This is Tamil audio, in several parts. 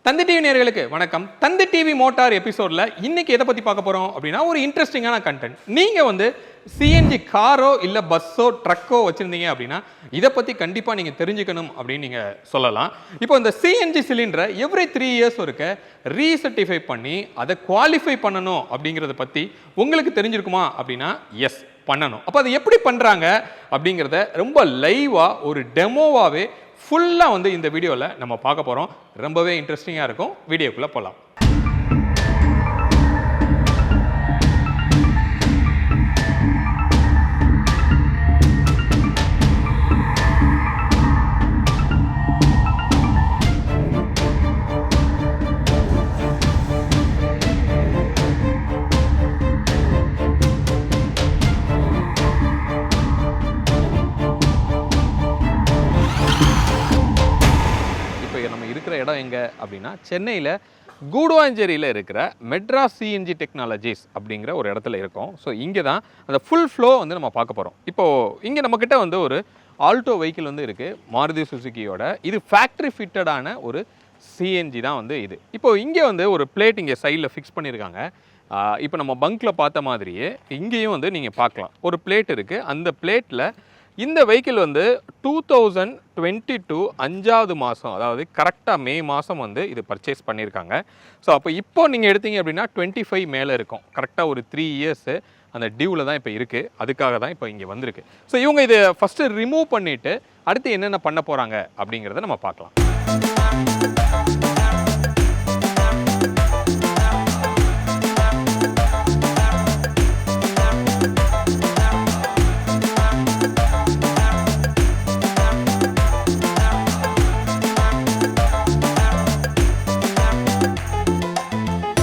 தந்தி டிவி நேயர்களுக்கு வணக்கம். தந்தி டிவி மோட்டார் எபிசோட்ல இன்னைக்கு எதை பத்தி பார்க்க போறோம் அப்படின்னா ஒரு இன்ட்ரெஸ்டிங்கான கண்டென்ட். நீங்க வந்து சிஎன்ஜி காரோ இல்ல பஸ்ஸோ ட்ரக்கோ வச்சிருந்தீங்க அப்படின்னா இதை பத்தி கண்டிப்பா நீங்க தெரிஞ்சுக்கணும் அப்படின்னு நீங்க சொல்லலாம். இப்போ இந்த சிஎன்ஜி சிலிண்டரை எவ்ரி 3 இயர்ஸ் ஒருக்க ரீசர்டிஃபை பண்ணி அதை குவாலிஃபை பண்ணணும் அப்படிங்கிறத பத்தி உங்களுக்கு தெரிஞ்சிருக்குமா அப்படின்னா எஸ் பண்ணணும். அப்போ அதை எப்படி பண்றாங்க அப்படிங்கிறத ரொம்ப லைவா ஒரு டெமோவாவே ஃபுல்லாக வந்து இந்த வீடியோவில் நம்ம பார்க்க போகிறோம். ரொம்பவே இன்ட்ரெஸ்டிங்காக இருக்கும். வீடியோக்குள்ளே போகலாம். இடம் எங்க அப்படின்னா சென்னையில் கூடுவாஞ்சேரியில் இருக்கிற மெட்ராஸ் சிஎன்ஜி டெக்னாலஜிஸ் அப்படிங்கிற ஒரு இடத்துல இருக்கும். ஸோ இங்கே தான் அந்த ஃபுல் ஃப்ளோ வந்து நம்ம பார்க்க போகிறோம். இப்போது இங்கே நம்மக்கிட்ட வந்து ஒரு ஆல்டோ வெஹிக்கிள் வந்து இருக்குது மாருதி சுசுக்கியோட. இது ஃபேக்ட்ரி ஃபிட்டடான ஒரு சிஎன்ஜி தான் வந்து இது. இப்போது இங்கே வந்து ஒரு பிளேட் இங்கே சைடில் ஃபிக்ஸ் பண்ணியிருக்காங்க. இப்போ நம்ம பங்க்கில் பார்த்த மாதிரியே இங்கேயும் வந்து நீங்கள் பார்க்கலாம் ஒரு பிளேட் இருக்குது. அந்த பிளேட்டில் இந்த வெஹிக்கிள் வந்து 2022 5வது மாதம், அதாவது கரெக்டாக மே மாதம் வந்து இது பர்ச்சேஸ் பண்ணியிருக்காங்க. ஸோ அப்போ இப்போ நீங்கள் எடுத்தீங்க அப்படின்னா 25 மேலே இருக்கும். கரெக்டாக ஒரு 3 இயர்ஸு அந்த டியூவில் தான் இப்போ இருக்குது. அதுக்காக தான் இப்போ இங்கே வந்திருக்கு. ஸோ இவங்க இதை ஃபஸ்ட்டு ரிமூவ் பண்ணிவிட்டு அடுத்து என்னென்ன பண்ண போகிறாங்க அப்படிங்கிறத நம்ம பார்க்கலாம்.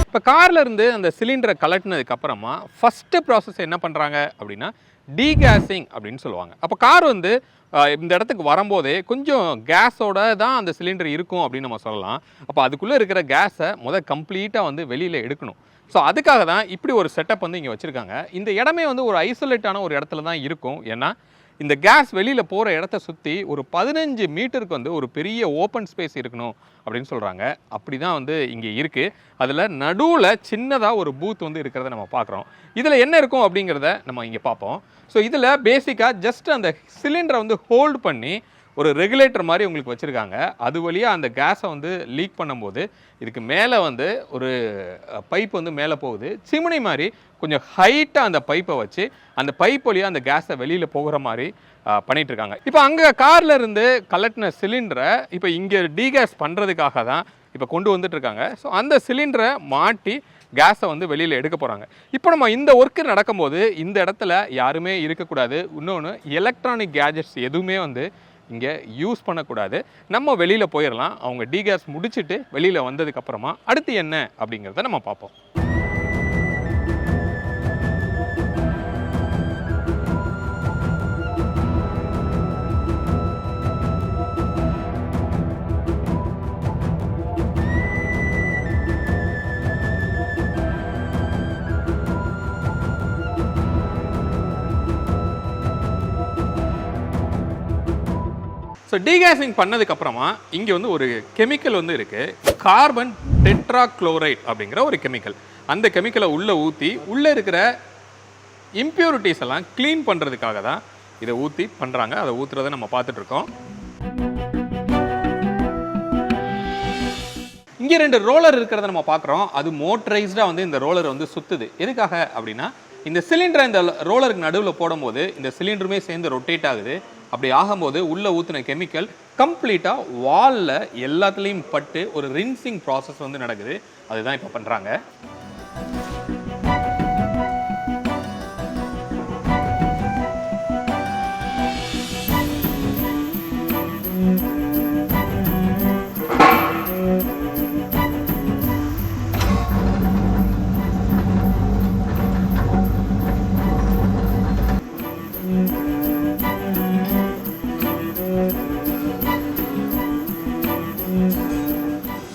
இப்போ காரில் இருந்து அந்த சிலிண்டரை கலட்டினதுக்கு அப்புறமா ஃபஸ்ட்டு ப்ராசஸ் என்ன பண்ணுறாங்க அப்படின்னா டீகேஸிங் அப்படின்னு சொல்லுவாங்க. அப்போ கார் வந்து இந்த இடத்துக்கு வரும்போதே கொஞ்சம் கேஸோட தான் அந்த சிலிண்டர் இருக்கும் அப்படின்னு நம்ம சொல்லலாம். அப்போ அதுக்குள்ளே இருக்கிற கேஸை கம்ப்ளீட்டாக வந்து வெளியில் எடுக்கணும். ஸோ அதுக்காக தான் இப்படி ஒரு செட்டப் வந்து இங்கே வச்சுருக்காங்க. இந்த இடமே வந்து ஒரு ஐசோலேட்டான ஒரு இடத்துல தான் இருக்கும். ஏன்னா இந்த கேஸ் வெளியில் போகிற இடத்த சுற்றி ஒரு 15 மீட்டருக்கு வந்து ஒரு பெரிய ஓப்பன் ஸ்பேஸ் இருக்கணும் அப்படின்னு சொல்கிறாங்க. அப்படி தான் வந்து இங்கே இருக்குது. அதில் நடுவில் சின்னதாக ஒரு பூத் வந்து இருக்கிறத நம்ம பார்க்குறோம். இதில் என்ன இருக்கும் அப்படிங்கிறத நம்ம இங்கே பார்ப்போம். ஸோ இதில் பேசிக்காக ஜஸ்ட் அந்த சிலிண்டரை வந்து ஹோல்டு பண்ணி ஒரு ரெகுலேட்டர் மாதிரி உங்களுக்கு வச்சுருக்காங்க. அது வழியாக அந்த கேஸை வந்து லீக் பண்ணும்போது இதுக்கு மேலே வந்து ஒரு பைப் வந்து மேலே போகுது. சிமினி மாதிரி கொஞ்சம் ஹைட்டாக அந்த பைப்பை வச்சு அந்த பைப் வழியாக அந்த கேஸை வெளியில் போகிற மாதிரி பண்ணிகிட்ருக்காங்க. இப்போ அங்கே காரில் இருந்து கலட்டின சிலிண்டரை இப்போ இங்கே டீகேஸ் பண்ணுறதுக்காக தான் இப்போ கொண்டு வந்துட்டுருக்காங்க. ஸோ அந்த சிலிண்டரை மாட்டி கேஸை வந்து வெளியில் எடுக்க போகிறாங்க. இப்போ நம்ம இந்த ஒர்க்கு நடக்கும்போது இந்த இடத்துல யாருமே இருக்கக்கூடாது. இன்னொன்று எலக்ட்ரானிக் கேஜெட்ஸ் எதுவுமே வந்து இங்கே யூஸ் பண்ணக்கூடாது. நம்ம வெளியில் போயிடலாம். அவங்க டீகேஸ் முடிச்சுட்டு வெளியில் வந்ததுக்கப்புறமா அடுத்து என்ன அப்படிங்கிறத நம்ம பார்ப்போம். ஸோ டீகேஸிங் பண்ணதுக்கப்புறமா இங்கே வந்து ஒரு கெமிக்கல் வந்து இருக்குது. கார்பன் டெட்ராக்ளோரைட் அப்படிங்கிற ஒரு கெமிக்கல். அந்த கெமிக்கலை உள்ளே ஊற்றி உள்ளே இருக்கிற இம்ப்யூரிட்டிஸ் எல்லாம் க்ளீன் பண்ணுறதுக்காக தான் இதை ஊற்றி பண்ணுறாங்க. அதை ஊற்றுறதை நம்ம பார்த்துட்ருக்கோம். இங்கே 2 ரோலர் இருக்கிறத நம்ம பார்க்குறோம். அது மோட்டரைஸ்டாக வந்து இந்த ரோலர் வந்து சுற்றுது. எதுக்காக அப்படின்னா இந்த சிலிண்டரை இந்த ரோலருக்கு நடுவில் போடும்போது இந்த சிலிண்டருமே சேர்ந்து ரொட்டேட் ஆகுது. அப்படி ஆகும்போது உள்ளே ஊற்றின கெமிக்கல் கம்ப்ளீட்டாக வாலில் எல்லாத்துலேயும் பட்டு ஒரு ரின்சிங் ப்ராசஸ் வந்து நடக்குது. அதுதான் இப்போ பண்ணுறாங்க.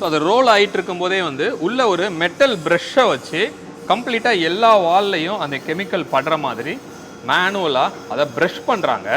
ஸோ அது ரோல் ஆகிட்டு இருக்கும்போதே வந்து உள்ள ஒரு மெட்டல் ப்ரஷ்ஷை வச்சு கம்ப்ளீட்டாக எல்லா வால்லையும் அந்த கெமிக்கல் படுற மாதிரி மேனுவலாக அதை ப்ரஷ் பண்ணுறாங்க.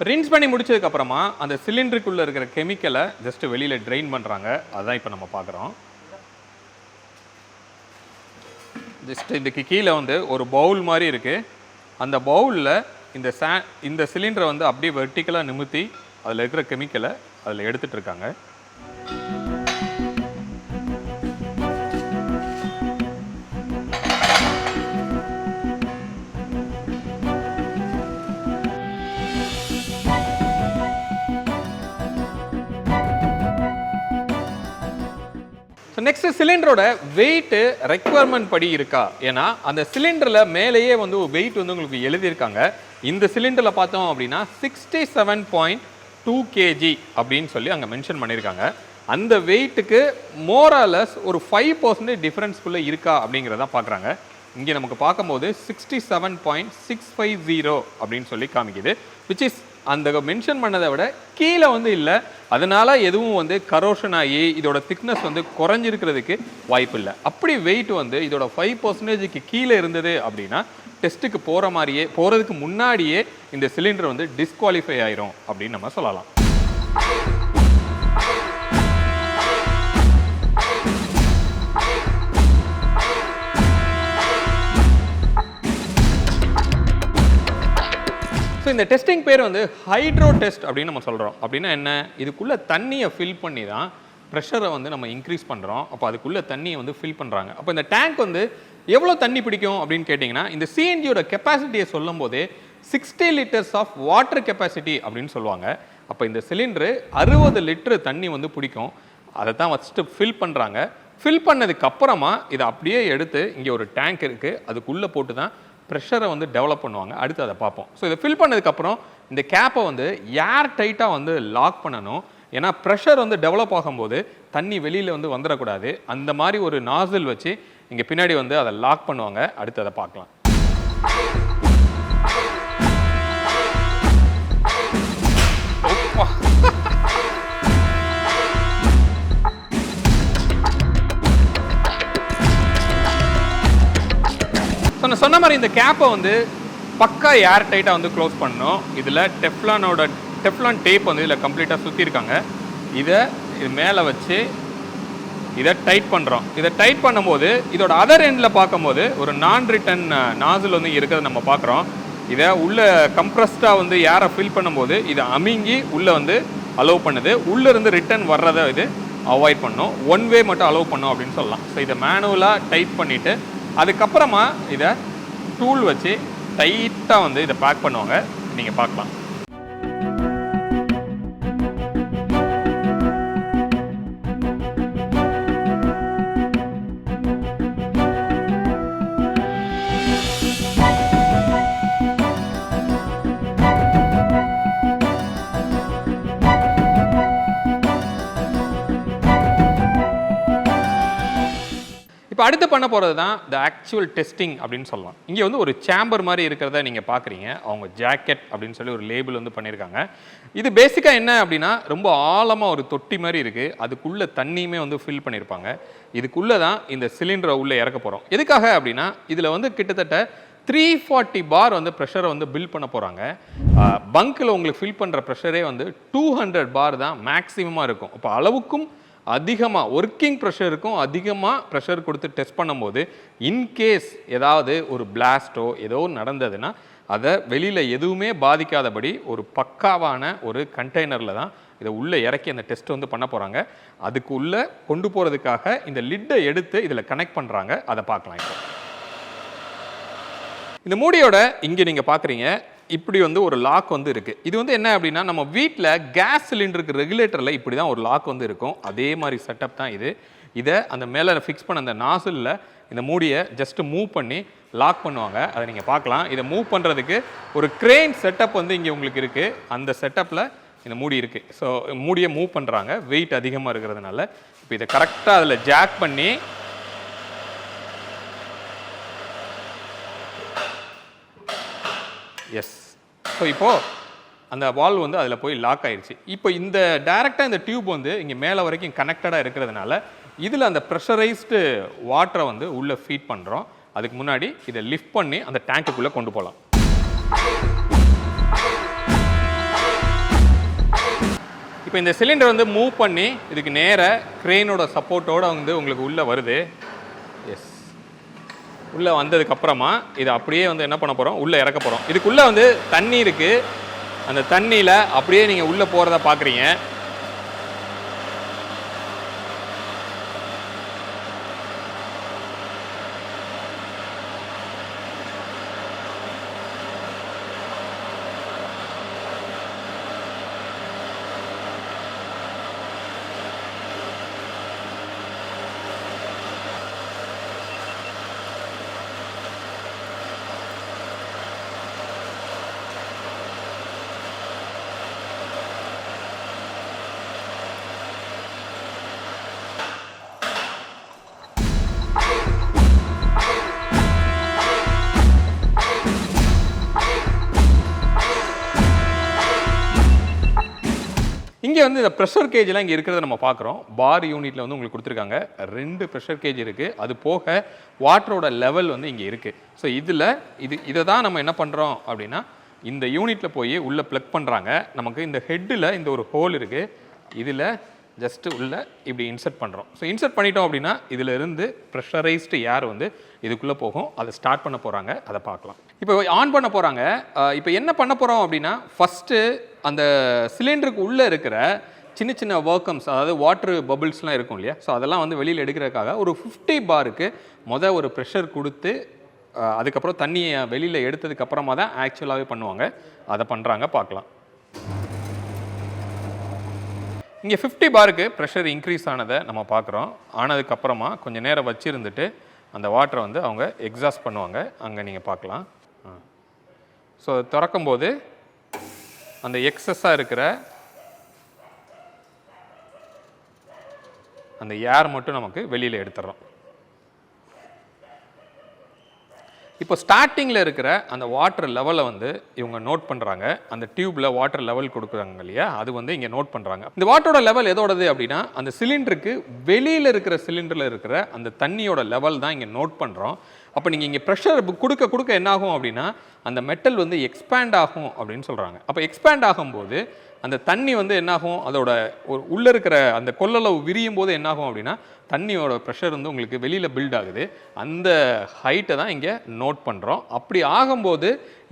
ரின்ஸ் பண்ணி முடிச்சதுக்கப்புறமா அந்த சிலிண்டருக்குள்ளே இருக்கிற கெமிக்கலை ஜஸ்ட் வெளியில் ட்ரெயின் பண்ணுறாங்க. அதுதான் இப்போ நம்ம பார்க்குறோம். ஜஸ்ட் இதுக்கு கீழே வந்து ஒரு பவுல் மாதிரி இருக்குது. அந்த பவுலில் இந்த சிலிண்டரை வந்து அப்படியே வெர்டிக்கலாக நிமித்தி அதில் இருக்கிற கெமிக்கலை அதில் எடுத்துகிட்டு இருக்காங்க. நெக்ஸ்ட் சிலிண்டரோட வெயிட் ரெக்குவயர்மெண்ட் படி இருக்கா? ஏன்னா அந்த சிலிண்டரில் மேலேயே வந்து ஒரு வெயிட் வந்து உங்களுக்கு எழுதியிருக்காங்க. இந்த சிலிண்டரில் பார்த்தோம் அப்படின்னா 67.2 kg அப்படின்னு சொல்லி அங்கே மென்ஷன் பண்ணியிருக்காங்க. அந்த வெயிட்டுக்கு மோராலஸ் ஒரு 5% டிஃப்ரென்ஸ்குள்ளே இருக்கா அப்படிங்கிறத பார்க்குறாங்க. இங்கே நமக்கு பார்க்கும்போது 67.650 அப்படின்னு சொல்லி காமிக்குது. விச் இஸ் அந்த மென்ஷன் பண்ணதை விட கீழே வந்து இல்லை. அதனால எதுவும் வந்து கரோஷன் ஆகி இதோட திக்னஸ் வந்து குறைஞ்சிருக்கிறதுக்கு வாய்ப்பு இல்லை. அப்படி வெயிட் வந்து இதோட 5%க்கு கீழே இருந்தது அப்படின்னா டெஸ்ட்டுக்கு போகிறதுக்கு முன்னாடியே இந்த சிலிண்டர் வந்து டிஸ்குவாலிஃபை ஆயிரும் அப்படின்னு நம்ம சொல்லலாம். ஸோ இந்த டெஸ்டிங் பேர் வந்து ஹைட்ரோ டெஸ்ட் அப்படின்னு நம்ம சொல்கிறோம். அப்படின்னா என்ன? இதுக்குள்ளே தண்ணியை ஃபில் பண்ணி தான் ப்ரெஷரை வந்து நம்ம இன்க்ரீஸ் பண்ணுறோம். அப்போ அதுக்குள்ளே தண்ணியை வந்து ஃபில் பண்ணுறாங்க. அப்போ இந்த டேங்க் வந்து எவ்வளோ தண்ணி பிடிக்கும் அப்படின்னு கேட்டிங்கன்னா, இந்த சிஎன்ஜியோட கெப்பாசிட்டியை சொல்லும் போதே 60 லிட்டர்ஸ் ஆஃப் வாட்டர் கெப்பாசிட்டி அப்படின்னு சொல்லுவாங்க. அப்போ இந்த சிலிண்டரு 60 லிட்டரு தண்ணி வந்து பிடிக்கும். அதை தான் ஃபஸ்ட்டு ஃபில் பண்ணுறாங்க. ஃபில் பண்ணதுக்கு அப்புறமா இதை அப்படியே எடுத்து இங்கே ஒரு டேங்க் இருக்குது, அதுக்குள்ளே போட்டு தான் ப்ரெஷரை வந்து டெவலப் பண்ணுவாங்க. அடுத்து அதை பார்ப்போம். ஸோ இதை ஃபில் பண்ணதுக்கப்புறம் இந்த கேப்பை வந்து ஏர் டைட்டாக வந்து லாக் பண்ணணும். ஏன்னா ப்ரெஷர் வந்து டெவலப் ஆகும்போது தண்ணி வெளியில் வந்து வந்துடக்கூடாது. அந்த மாதிரி ஒரு நாசில் வச்சு இங்கே பின்னாடி வந்து அதை லாக் பண்ணுவாங்க. அடுத்து அதை பார்க்கலாம். சொன்ன மாதிரி இந்த கேப்பை வந்து பக்கா ஏர் டைட்டாக வந்து க்ளோஸ் பண்ணணும். இதில் டெஃப்லான் டேப் வந்து இதில் கம்ப்ளீட்டாக சுற்றிருக்காங்க. இது மேலே வச்சு இதை டைட் பண்ணுறோம். இதை டைட் பண்ணும்போது இதோட அதர் எண்டில் பார்க்கும்போது ஒரு நான் ரிட்டன் நாசில் வந்து இருக்கிறத நம்ம பார்க்குறோம். இதை உள்ளே கம்ப்ரஸ்டாக வந்து ஏரை ஃபில் பண்ணும்போது இதை அமுங்கி உள்ளே வந்து அலோவ் பண்ணுது. உள்ளேருந்து ரிட்டன் வர்றதை இது அவாய்ட் பண்ணும். ஒன் வே மட்டும் அலோவ் பண்ணும் அப்படின்னு சொல்லலாம். ஸோ இதை மேனுவலாக டைட் பண்ணிவிட்டு அதுக்கப்புறமா இதை டூல் வச்சு டைட்டாக வந்து இதை பேக் பண்ணுவாங்க. நீங்கள் பார்க்கலாம். இப்போ அடுத்து பண்ண போகிறது தான் த ஆக்சுவல் டெஸ்டிங் அப்படின்னு சொல்லலாம். இங்கே வந்து ஒரு சேம்பர் மாதிரி இருக்கிறத நீங்கள் பார்க்குறீங்க. அவங்க ஜாக்கெட் அப்படின்னு சொல்லி ஒரு லேபிள் வந்து பண்ணியிருக்காங்க. இது பேசிக்காக என்ன அப்படின்னா, ரொம்ப ஆழமாக ஒரு தொட்டி மாதிரி இருக்குது. அதுக்குள்ளே தண்ணியுமே வந்து ஃபில் பண்ணியிருப்பாங்க. இதுக்குள்ளே தான் இந்த சிலிண்டரை உள்ளே இறக்க போகிறோம். எதுக்காக அப்படின்னா, இதில் வந்து கிட்டத்தட்ட 340 பார் வந்து ப்ரெஷரை வந்து பில்ட் பண்ண போகிறாங்க. பங்க்கில் உங்களுக்கு ஃபில் பண்ணுற ப்ரெஷரே வந்து 200 பார் தான் மேக்ஸிமமாக இருக்கும். அப்போ அளவுக்கும் அதிகமாக ஒர்க்கிங் ப்ரெஷருக்கும் அதிகமாக ப்ரெஷர் கொடுத்து டெஸ்ட் பண்ணும்போது இன்கேஸ் ஏதாவது ஒரு பிளாஸ்ட்டோ ஏதோ நடந்ததுன்னா அதை வெளியில் எதுவுமே பாதிக்காதபடி ஒரு பக்காவான ஒரு கண்டெய்னரில் தான் இதை உள்ளே இறக்கி அந்த டெஸ்ட் வந்து பண்ண போகிறாங்க. அதுக்கு உள்ளே கொண்டு போகிறதுக்காக இந்த லிட்டை எடுத்து இதில் கனெக்ட் பண்ணுறாங்க. அதை பார்க்கலாம். இப்போ இந்த மூடியோட இங்கே நீங்கள் பார்க்குறீங்க, இப்படி வந்து ஒரு லாக் வந்து இருக்குது. இது வந்து என்ன அப்படின்னா, நம்ம வீட்டில் கேஸ் சிலிண்டருக்கு ரெகுலேட்டரில் இப்படி தான் ஒரு லாக் வந்து இருக்கும். அதே மாதிரி செட்டப் தான் இது. இதை அந்த மேலே ஃபிக்ஸ் பண்ண அந்த நாசிலில் இந்த மூடியை ஜஸ்ட்டு மூவ் பண்ணி லாக் பண்ணுவாங்க. அதை நீங்கள் பார்க்கலாம். இதை மூவ் பண்ணுறதுக்கு ஒரு க்ரெயின் செட்டப் வந்து இங்கே உங்களுக்கு இருக்குது. அந்த செட்டப்பில் இந்த மூடி இருக்குது. ஸோ மூடியை மூவ் பண்ணுறாங்க வெயிட் அதிகமாக இருக்கிறதுனால. இப்போ இதை கரெக்டாக அதில் ஜாக் பண்ணி எஸ். ஸோ இப்போது அந்த வால்வ் வந்து அதில் போய் லாக் ஆயிடுச்சு. இப்போ இந்த டைரெக்டாக இந்த டியூப் வந்து இங்கே மேலே வரைக்கும் கனெக்டடாக இருக்கிறதுனால இதில் அந்த ப்ரெஷரைஸ்டு வாட்டரை வந்து உள்ளே ஃபீட் பண்ணுறோம். அதுக்கு முன்னாடி இதை லிஃப்ட் பண்ணி அந்த டேங்க்குள்ளே கொண்டு போகலாம். இப்போ இந்த சிலிண்டர் வந்து மூவ் பண்ணி இதுக்கு நேராக க்ரெயினோட சப்போர்ட்டோடு வந்து உங்களுக்கு உள்ளே வருது. எஸ், உள்ளே வந்ததுக்கப்புறமா இதை அப்படியே வந்து என்ன பண்ண போகிறோம், உள்ளே இறக்க போகிறோம். இதுக்குள்ளே வந்து தண்ணி இருக்குது. அந்த தண்ணியில் அப்படியே நீங்கள் உள்ளே போகிறத பார்க்குறீங்க. இங்கே வந்து இந்த ப்ரெஷர் கேஜ்லாம் இங்கே இருக்கிறத நம்ம பார்க்குறோம். பார் யூனிட்டில் வந்து உங்களுக்கு கொடுத்துருக்காங்க 2 ப்ரெஷர் கேஜ் இருக்குது. அது போக வாட்டரோட லெவல் வந்து இங்கே இருக்குது. ஸோ இதை தான் நம்ம என்ன பண்ணுறோம் அப்படின்னா, இந்த யூனிட்டில் போய் உள்ளே ப்ளக் பண்ணுறாங்க. நமக்கு இந்த ஹெட்டில் இந்த ஒரு ஹோல் இருக்குது. இதில் ஜஸ்ட்டு உள்ளே இப்படி இன்சர்ட் பண்ணுறோம். ஸோ இன்சர்ட் பண்ணிட்டோம் அப்படின்னா இதில் இருந்து ப்ரெஷரைஸ்டு ஏர் வந்து இதுக்குள்ளே போகும். அதை ஸ்டார்ட் பண்ண போகிறாங்க. அதை பார்க்கலாம். இப்போ ஆன் பண்ண போகிறாங்க. இப்போ என்ன பண்ண போகிறோம் அப்படின்னா, ஃபஸ்ட்டு அந்த சிலிண்டருக்கு உள்ளே இருக்கிற சின்ன சின்ன வர்க்கம்ஸ், அதாவது வாட்டர் பபிள்ஸ்லாம் இருக்கும் இல்லையா, ஸோ அதெல்லாம் வந்து வெளியில் எடுக்கிறதுக்காக ஒரு 50 பாருக்கு ஒரு ப்ரெஷர் கொடுத்து அதுக்கப்புறம் தண்ணியை வெளியில் எடுத்ததுக்கப்புறமா தான் ஆக்சுவலாகவே பண்ணுவாங்க. அதை பண்ணுறாங்க, பார்க்கலாம். இங்கே 50 பாருக்கு ப்ரெஷர் இன்க்ரீஸ் ஆனதை நம்ம பார்க்குறோம். ஆனதுக்கப்புறமா கொஞ்சம் நேரம் வச்சுருந்துட்டு அந்த வாட்டரை வந்து அவங்க எக்ஸாஸ்ட் பண்ணுவாங்க. அங்கே நீங்கள் பார்க்கலாம். ஸோ திறக்கும்போது அந்த எக்ஸஸாக இருக்கிற அந்த ஏர் மட்டும் நமக்கு வெளியில் எடுத்துடுறோம். இப்போ ஸ்டார்டிங்கில் இருக்கிற அந்த வாட்டர் லெவலை வந்து இவங்க நோட் பண்ணுறாங்க. அந்த டியூப்பில் வாட்டர் லெவல் கொடுக்குறாங்க இல்லையா, அது வந்து இங்கே நோட் பண்ணுறாங்க. இந்த வாட்டரோட லெவல் எதோடது அப்படின்னா, அந்த சிலிண்டருக்கு வெளியில் இருக்கிற சிலிண்டரில் இருக்கிற அந்த தண்ணியோட லெவல் தான் இங்கே நோட் பண்ணுறோம். அப்போ நீங்கள் இங்கே ப்ரெஷர் கொடுக்க கொடுக்க என்னாகும் அப்படின்னா, அந்த மெட்டல் வந்து எக்ஸ்பேண்ட் ஆகும் அப்படின்னு சொல்கிறாங்க. அப்போ எக்ஸ்பேண்ட் ஆகும்போது அந்த தண்ணி வந்து என்னாகும், அதோட உள்ளே இருக்கிற அந்த கொள்ளளவு விரியும் போது என்னாகும் அப்படின்னா, தண்ணியோட ப்ரெஷர் வந்து உங்களுக்கு வெளியில் பில்ட் ஆகுது. அந்த ஹைட்டை தான் இங்கே நோட் பண்ணுறோம். அப்படி ஆகும்போது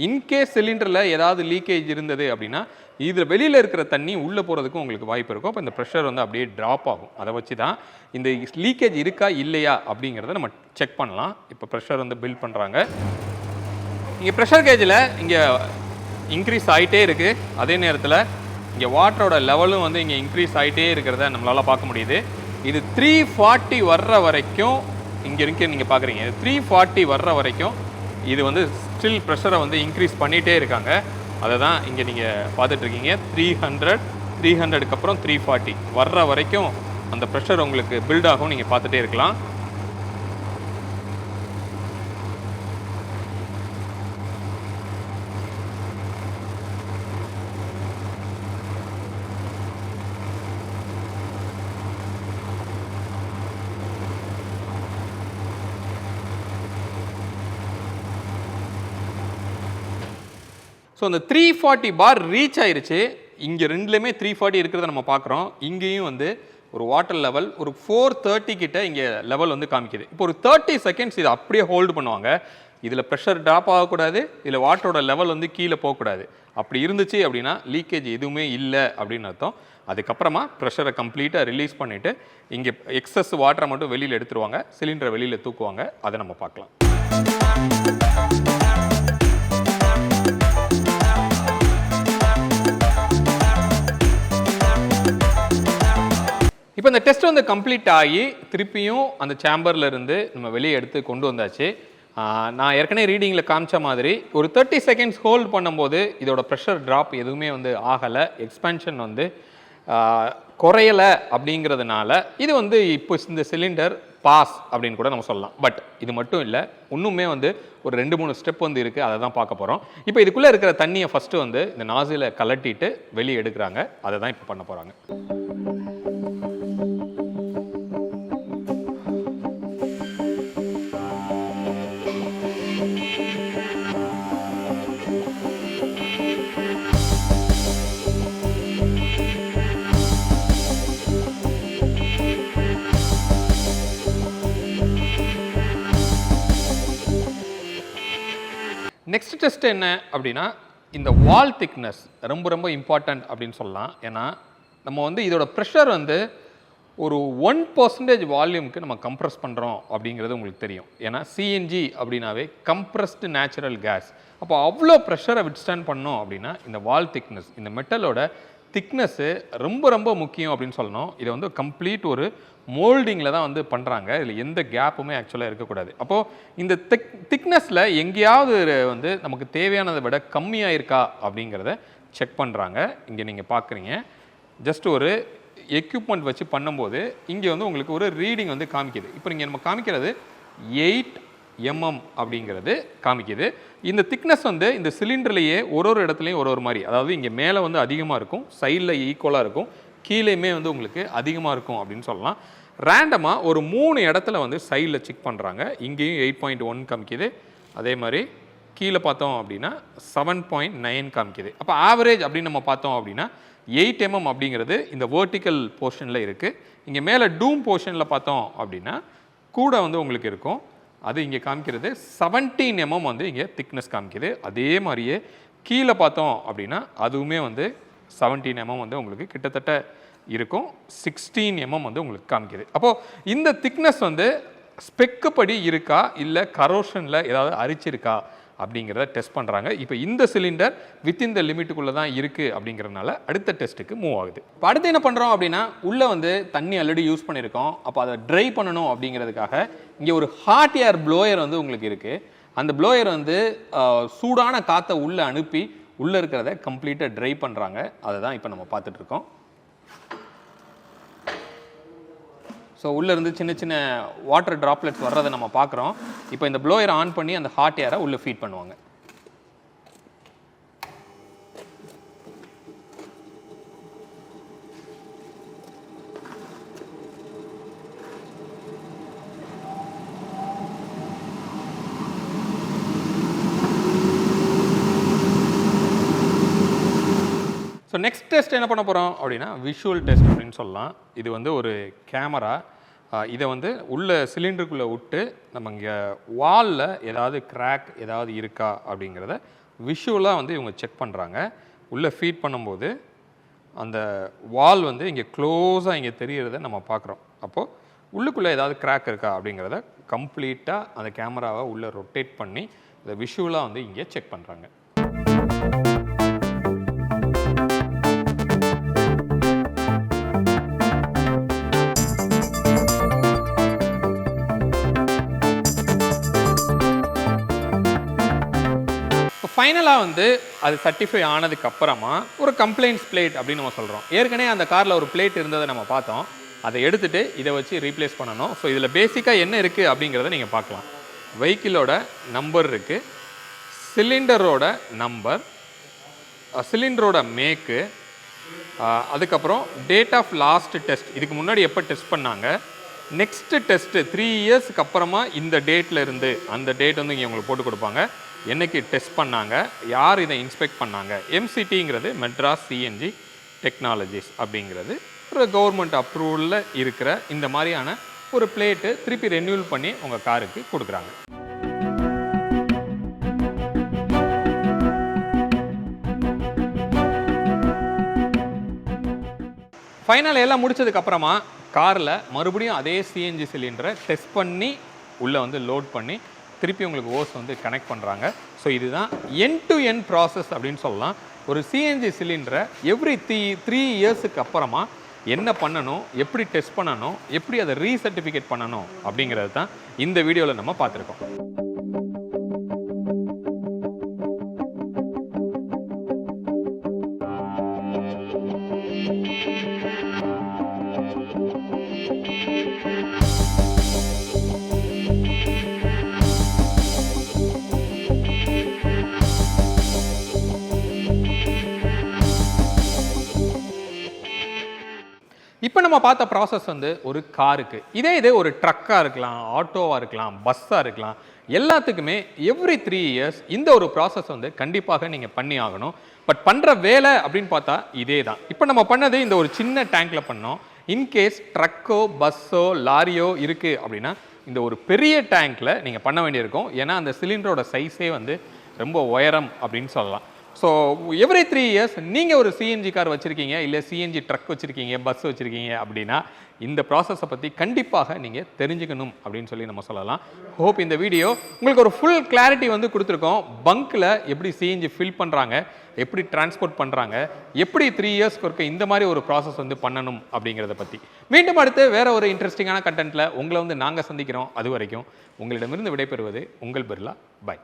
இன்கேஸ் சிலிண்டரில் ஏதாவது லீக்கேஜ் இருந்தது அப்படின்னா, இதில் வெளியில் இருக்கிற தண்ணி உள்ளே போகிறதுக்கும் உங்களுக்கு வாய்ப்பு இருக்கும். அப்போ இந்த ப்ரெஷர் வந்து அப்படியே ட்ராப் ஆகும். அதை வச்சு தான் இந்த லீக்கேஜ் இருக்கா இல்லையா அப்படிங்கிறத நம்ம செக் பண்ணலாம். இப்போ ப்ரெஷர் வந்து பில்ட் பண்ணுறாங்க. இங்கே ப்ரெஷர் கேஜில் இங்கே இன்க்ரீஸ் ஆகிட்டே இருக்குது. அதே நேரத்தில் இங்கே வாட்டரோட லெவலும் வந்து இங்கே இன்க்ரீஸ் ஆகிட்டே இருக்கிறத நம்மளால் பார்க்க முடியுது. இது 340 வர்ற வரைக்கும் இங்கே இருக்கு. நீங்கள் பார்க்குறீங்க 340 வர்ற வரைக்கும் இது வந்து ஸ்டில் ப்ரெஷரை வந்து இன்க்ரீஸ் பண்ணிகிட்டே இருக்காங்க. அதை தான் இங்கே நீங்கள் பார்த்துட்ருக்கீங்க. 300க்கு அப்புறம் 340 வர்ற வரைக்கும் அந்த ப்ரெஷர் உங்களுக்கு பில்ட் ஆகும். நீங்கள் பார்த்துட்டே இருக்கலாம். ஸோ அந்த 340 பார் ரீச் ஆயிருச்சு. இங்கே ரெண்டுலேயுமே 340 இருக்கிறத நம்ம பார்க்குறோம். இங்கேயும் வந்து ஒரு வாட்டர் லெவல் ஒரு 430 கிட்ட இங்கே லெவல் வந்து காமிக்குது. இப்போ ஒரு 30 செகண்ட்ஸ் இதை அப்படியே ஹோல்டு பண்ணுவாங்க. இதில் ப்ரெஷர் ட்ராப் ஆகக்கூடாது, இதில் வாட்டரோட லெவல் வந்து கீழே போகக்கூடாது. அப்படி இருந்துச்சு அப்படின்னா லீக்கேஜ் எதுவுமே இல்லை அப்படின்னு அர்த்தம். அதுக்கப்புறமா ப்ரெஷரை கம்ப்ளீட்டாக ரிலீஸ் பண்ணிவிட்டு இங்கே எக்ஸஸ் வாட்டரை மட்டும் வெளியில் எடுத்துருவாங்க. சிலிண்டரை வெளியில் தூக்குவாங்க. அதை நம்ம பார்க்கலாம். இப்போ இந்த டெஸ்ட் வந்து கம்ப்ளீட் ஆகி திருப்பியும் அந்த சேம்பரில் இருந்து நம்ம வெளியே எடுத்து கொண்டு வந்தாச்சு. நான் ஏற்கனவே ரீடிங்கில் காமிச்ச மாதிரி ஒரு 30 செகண்ட்ஸ் ஹோல்ட் பண்ணும்போது இதோட ப்ரெஷர் ட்ராப் எதுவுமே வந்து ஆகலை. எக்ஸ்பேன்ஷன் வந்து குறையலை. அப்படிங்கிறதுனால இது வந்து இப்போ இந்த சிலிண்டர் பாஸ் அப்படின்னு கூட நம்ம சொல்லலாம். பட் இது மட்டும் இல்லை, இன்னுமே வந்து ஒரு 2-3 ஸ்டெப் வந்து இருக்குது. அதை தான் பார்க்க போகிறோம். இப்போ இதுக்குள்ளே இருக்கிற தண்ணியை ஃபஸ்ட்டு வந்து இந்த நாசிலை கலட்டிட்டு வெளியே எடுக்கிறாங்க. அதை தான் இப்போ பண்ண போகிறாங்க. நெக்ஸ்ட் டெஸ்ட் என்ன அப்படின்னா இந்த வால் திக்னஸ் ரொம்ப ரொம்ப இம்பார்ட்டன்ட் அப்படின்னு சொல்லலாம். ஏன்னா நம்ம வந்து இதோட ப்ரெஷர் வந்து ஒரு 1% வால்யூமுக்கு நம்ம கம்ப்ரஸ் பண்ணுறோம் அப்படிங்கிறது உங்களுக்கு தெரியும். ஏன்னா சிஎன்ஜி அப்படின்னாவே கம்ப்ரஸ்டு நேச்சுரல் கேஸ். அப்போ அவ்வளோ ப்ரெஷரை விட்ஸ்டாண்ட் பண்ணோம் அப்படின்னா இந்த வால் திக்னஸ், இந்த மெட்டலோட திக்னஸ்ஸு ரொம்ப ரொம்ப முக்கியம் அப்படின்னு சொல்லணும். இதை வந்து கம்ப்ளீட் ஒரு மோல்டிங்கில் தான் வந்து பண்ணுறாங்க. இதில் எந்த கேப்புமே ஆக்சுவலாக இருக்கக்கூடாது. அப்போது இந்த திக்னஸில் எங்கேயாவது வந்து நமக்கு தேவையானதை விட கம்மியாக இருக்கா அப்படிங்கிறத செக் பண்ணுறாங்க. இங்கே நீங்கள் பார்க்குறீங்க, ஜஸ்ட் ஒரு எக்யூப்மெண்ட் வச்சு பண்ணும்போது இங்கே வந்து உங்களுக்கு ஒரு ரீடிங் வந்து காமிக்குது. இப்போ நீங்கள் நம்ம காமிக்கிறது 8 mm அப்படிங்கிறது காமிக்குது. இந்த திக்னஸ் வந்து இந்த சிலிண்டர்லேயே ஒரு இடத்துலையும் ஒரு மாதிரி, அதாவது இங்கே மேலே வந்து அதிகமாக இருக்கும், சைடில் ஈக்குவலாக இருக்கும், கீழேயுமே வந்து உங்களுக்கு அதிகமாக இருக்கும் அப்படின்னு சொல்லலாம். ரேண்டமாக ஒரு 3 இடத்துல வந்து சைடில் செக் பண்ணுறாங்க. இங்கேயும் 8.1 காமிக்குது, அதே மாதிரி கீழே பார்த்தோம் அப்படின்னா 7.9 காமிக்குது. அப்போ ஆவரேஜ் அப்படின்னு நம்ம பார்த்தோம் அப்படின்னா 8 mm அப்படிங்கிறது இந்த வேர்ட்டிக்கல் போர்ஷனில் இருக்குது. இங்கே மேலே டூம் போர்ஷனில் பார்த்தோம் அப்படின்னா கூட வந்து உங்களுக்கு இருக்கும். அது இங்கே காமிக்கிறது 17 mm வந்து இங்கே திக்னஸ் காமிக்குது. அதே மாதிரியே கீழே பார்த்தோம் அப்படின்னா அதுவுமே வந்து 17 mm வந்து உங்களுக்கு கிட்டத்தட்ட இருக்கும். 16 mm வந்து உங்களுக்கு காமிக்குது. அப்போது இந்த திக்னஸ் வந்து ஸ்பெக்கு படி இருக்கா இல்லை கரோஷனில் ஏதாவது அரிச்சிருக்கா அப்படிங்கிறத டெஸ்ட் பண்ணுறாங்க. இப்போ இந்த சிலிண்டர் வித்தின் த லிமிட்டுக்குள்ளே தான் இருக்குது அப்படிங்கிறதுனால அடுத்த டெஸ்ட்டுக்கு மூவ் ஆகுது. இப்போ அடுத்து என்ன பண்ணுறோம் அப்படின்னா உள்ளே வந்து தண்ணி ஆல்ரெடி யூஸ் பண்ணியிருக்கோம். அப்போ அதை ட்ரை பண்ணணும் அப்படிங்கிறதுக்காக இங்கே ஒரு ஹாட் ஏர் ப்ளோயர் வந்து உங்களுக்கு இருக்குது. அந்த ப்ளோயர் வந்து சூடான காற்றை உள்ளே அனுப்பி உள்ளே இருக்கிறத கம்ப்ளீட்டாக ட்ரை பண்ணுறாங்க. அதை தான் இப்போ நம்ம பார்த்துட்ருக்கோம். ஸோ உள்ளேருந்து சின்ன சின்ன வாட்டர் ட்ராப்லெட்ஸ் வர்றதை நம்ம பார்க்குறோம். இப்போ இந்த ப்ளோயரை ஆன் பண்ணி அந்த ஹாட் ஏரை உள்ளே ஃபீட் பண்ணுவாங்க. ஸோ நெக்ஸ்ட் டெஸ்ட் என்ன பண்ண போகிறோம் அப்படின்னா விஷுவல் டெஸ்ட் அப்படின்னு சொல்லலாம். இது வந்து ஒரு கேமரா, இதை வந்து உள்ள சிலிண்டருக்குள்ளே விட்டு நம்ம இங்கே வாலில் ஏதாவது கிராக் ஏதாவது இருக்கா அப்படிங்கிறத விஷுவலாக வந்து இவங்க செக் பண்ணுறாங்க. உள்ளே ஃபீட் பண்ணும்போது அந்த வால் வந்து இங்கே க்ளோஸாக இங்கே தெரிகிறத நம்ம பார்க்குறோம். அப்போது உள்ளுக்குள்ளே ஏதாவது கிராக் இருக்கா அப்படிங்கிறத கம்ப்ளீட்டாக அந்த கேமராவை உள்ளே ரொட்டேட் பண்ணி இதை விஷுவலாக வந்து இங்கே செக் பண்ணுறாங்க. ஃபைனலாக வந்து அது சர்டிஃபை ஆனதுக்கப்புறமா ஒரு கம்ப்ளைண்ட்ஸ் பிளேட் அப்படின்னு நம்ம சொல்கிறோம். ஏற்கனவே அந்த காரில் ஒரு பிளேட் இருந்ததை நம்ம பார்த்தோம். அதை எடுத்துகிட்டு இதை வச்சு ரீப்ளேஸ் பண்ணணும். ஸோ இதில் பேசிக்காக என்ன இருக்குது அப்படிங்கிறத நீங்கள் பார்க்கலாம். வெஹிக்கிளோட நம்பர் இருக்குது, சிலிண்டரோட நம்பர், சிலிண்டரோட மேக்கு, அதுக்கப்புறம் டேட் ஆஃப் லாஸ்ட் டெஸ்ட், இதுக்கு முன்னாடி எப்போ டெஸ்ட் பண்ணாங்க, நெக்ஸ்ட்டு டெஸ்ட்டு 3 இயர்ஸ்க்கு அப்புறமா இந்த டேட்டில் இருந்து அந்த டேட் வந்து இங்கே உங்களுக்கு போட்டு கொடுப்பாங்க. என்னைக்கு டெஸ்ட் பண்ணாங்க, யார் இதை இன்ஸ்பெக்ட் பண்ணாங்க. எம்சிடிங்கிறது மெட்ராஸ் சிஎன்ஜி டெக்னாலஜிஸ் அப்படிங்கிறது ஒரு கவர்மெண்ட் அப்ரூவலில் இருக்கிற இந்த மாதிரியான ஒரு பிளேட்டு திருப்பி ரெனியூவல் பண்ணி உங்கள் காருக்கு கொடுக்குறாங்க. ஃபைனல் எல்லாம் முடிச்சதுக்கப்புறமா காரில் மறுபடியும் அதே சிஎன்ஜி சிலிண்டரை டெஸ்ட் பண்ணி உள்ளே வந்து லோட் பண்ணி திருப்பி உங்களுக்கு ஓஸ் வந்து கனெக்ட் பண்ணுறாங்க. ஸோ இதுதான் எண்ட் டு எண்ட் ப்ராசஸ் அப்படின்னு சொல்லலாம். ஒரு சிஎன்ஜி சிலிண்டரை எவ்ரி 3 இயர்ஸுக்கு அப்புறமா என்ன பண்ணணும், எப்படி டெஸ்ட் பண்ணணும், எப்படி அதை ரீசர்டிஃபிகேட் பண்ணணும் அப்படிங்கிறது தான் இந்த வீடியோவில் நம்ம பார்த்துருக்கோம். இப்போ நம்ம பார்த்த ப்ராசஸ் வந்து ஒரு காருக்கு, இதே ஒரு ட்ரக்காக இருக்கலாம், ஆட்டோவாக இருக்கலாம், பஸ்ஸாக இருக்கலாம், எல்லாத்துக்குமே எவ்ரி 3 இயர்ஸ் இந்த ஒரு ப்ராசஸ் வந்து கண்டிப்பாக நீங்கள் பண்ணி ஆகணும். பட் பண்ணுற வேலை அப்படின்னு பார்த்தா இதே தான். இப்போ நம்ம பண்ணது இந்த ஒரு சின்ன டேங்க்கில் பண்ணோம். இன்கேஸ் ட்ரக்கோ பஸ்ஸோ லாரியோ இருக்குது அப்படின்னா இந்த ஒரு பெரிய டேங்க்கில் நீங்கள் பண்ண வேண்டியிருக்கும். ஏன்னா அந்த சிலிண்டரோட சைஸே வந்து ரொம்ப உயரம் அப்படின்னு சொல்லலாம். ஸோ எவ்ரி 3 இயர்ஸ் நீங்கள் ஒரு சிஎன்ஜி கார் வச்சுருக்கீங்க, இல்லை சிஎன்ஜி ட்ரக் வச்சுருக்கீங்க, பஸ் வச்சுருக்கீங்க அப்படின்னா இந்த ப்ராசஸை பற்றி கண்டிப்பாக நீங்கள் தெரிஞ்சுக்கணும் அப்படின்னு சொல்லி நம்ம சொல்லலாம். ஹோப் இந்த வீடியோ உங்களுக்கு ஒரு ஃபுல் கிளாரிட்டி வந்து கொடுத்துருக்கோம். பங்க்கில் எப்படி சிஎன்ஜி ஃபில் பண்ணுறாங்க, எப்படி டிரான்ஸ்போர்ட் பண்ணுறாங்க, எப்படி 3 இயர்ஸ்க்கு ஒருக்க இந்த மாதிரி ஒரு ப்ராசஸ் வந்து பண்ணணும் அப்படிங்கிறத பற்றி. மீண்டும் அடுத்து வேற ஒரு இன்ட்ரெஸ்டிங்கான கண்டென்ட்டில் உங்களை வந்து நாங்கள் சந்திக்கிறோம். அது வரைக்கும் உங்களிடமிருந்து விடைபெறுவது உங்கள் பிர்லா. பை.